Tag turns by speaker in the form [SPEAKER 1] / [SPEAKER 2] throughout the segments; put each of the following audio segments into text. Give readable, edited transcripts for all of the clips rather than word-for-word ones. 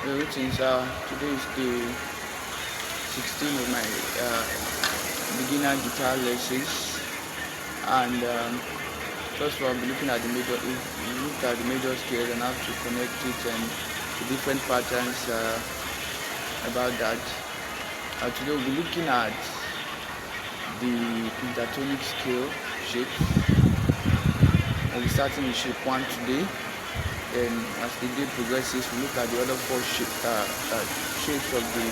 [SPEAKER 1] Greetings. Today is the 16th of my beginner guitar lessons, and first of all, I'll be looking at the major. If you look at the major scales and how to connect it and the different patterns about that. Today we'll be looking at the pentatonic scale shape. We'll be starting with shape 1 today. Then as the day progresses, we look at the other 4 shapes of the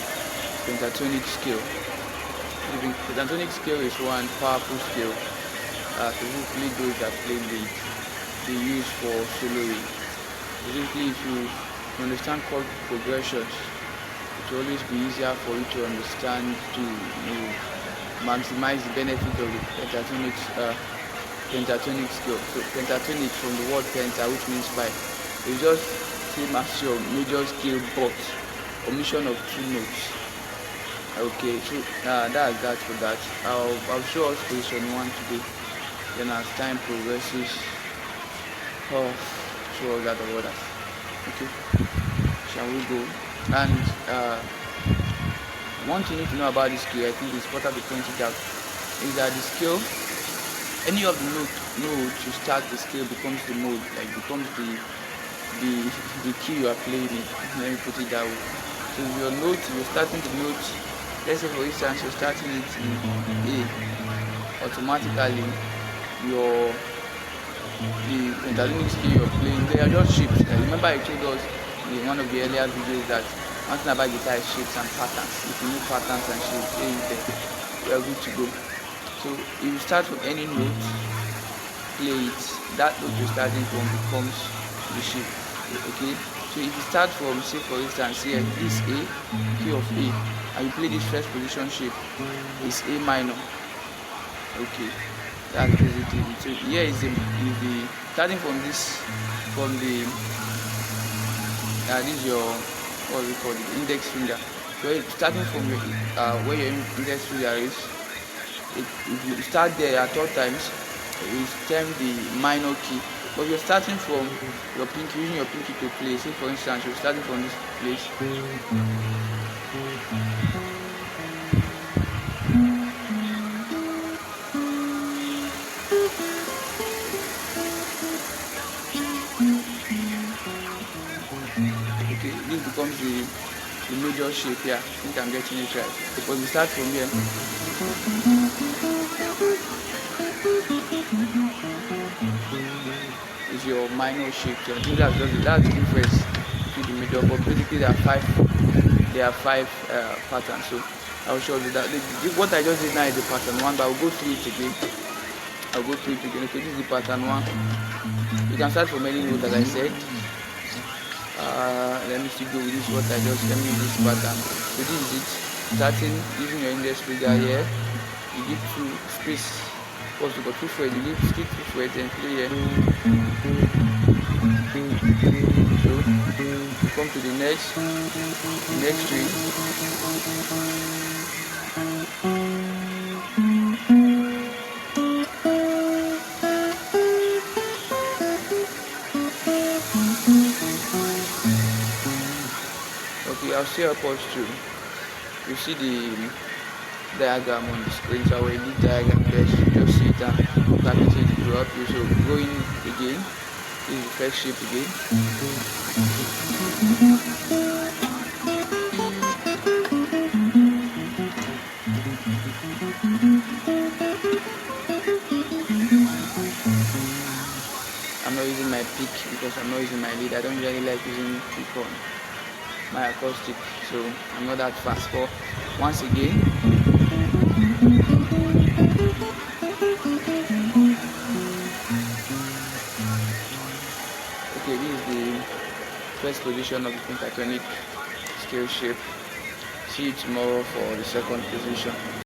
[SPEAKER 1] pentatonic scale. The pentatonic scale is one powerful scale. Specifically those that play lead, they use for soloing. Basically, if you understand chord progressions, it will always be easier for you to understand to maximize the benefit of the pentatonic scale. So pentatonic from the word penta, which means 5. It's just same as your major scale, but omission of 2 notes. Okay, so that's that for that. I'll show us position 1 today. Then as time progresses, show us that of others. Okay, shall we go? And one thing you need to know about this scale, I think it's important to point it out, is that the scale, any of the notes you start the scale becomes the mode, like becomes the key you are playing in. Let me put it that way. So your note, you're starting the note, let's say for instance you're starting it in A, automatically the pentatonic scale you're playing, they are just shapes. Remember I told us in one of the earlier videos that one thing about guitar is shapes and patterns. If you know patterns and shapes, we are good to go. So if you start from any note, play it, that note you're starting from becomes the shape. Okay, so if you start from, say for instance here, this A, key of A, and you play this first position shape, is A minor. Okay, that's basically it. So here is the starting from this, this is your, what we call it, index finger. So starting from your where your index finger is, if you start there at all times, you stem the minor key. But you're starting from your pinky, using your pinky to play. Say for instance, you're starting from this place. Okay, this becomes the major shape here. I think I'm getting it right. But we start from here. Is your minor shape. So I think that's the difference to the major, but basically there are five patterns. So I'll show you that. What I just did now is the pattern 1, but I'll go through it again. Okay, this is the pattern 1. You can start from any note, as I said. Let me still go with this. Let me use this pattern. So this is it. Starting using your index finger here, you give 2 space. Also got 2 frets, you leave still 2 frets and play here. So you come to the next string. Okay, I'll say up us to, you see the diagram on the screen. So I will leave diagram there, just see it and practice it to help you. So going again, this is the first shape again. I'm not using my pick because I'm not using my lead. I don't really like using pick on my acoustic, so I'm not that fast. But once again, okay, this is the first position of the pentatonic scale shape. See you tomorrow for the second position.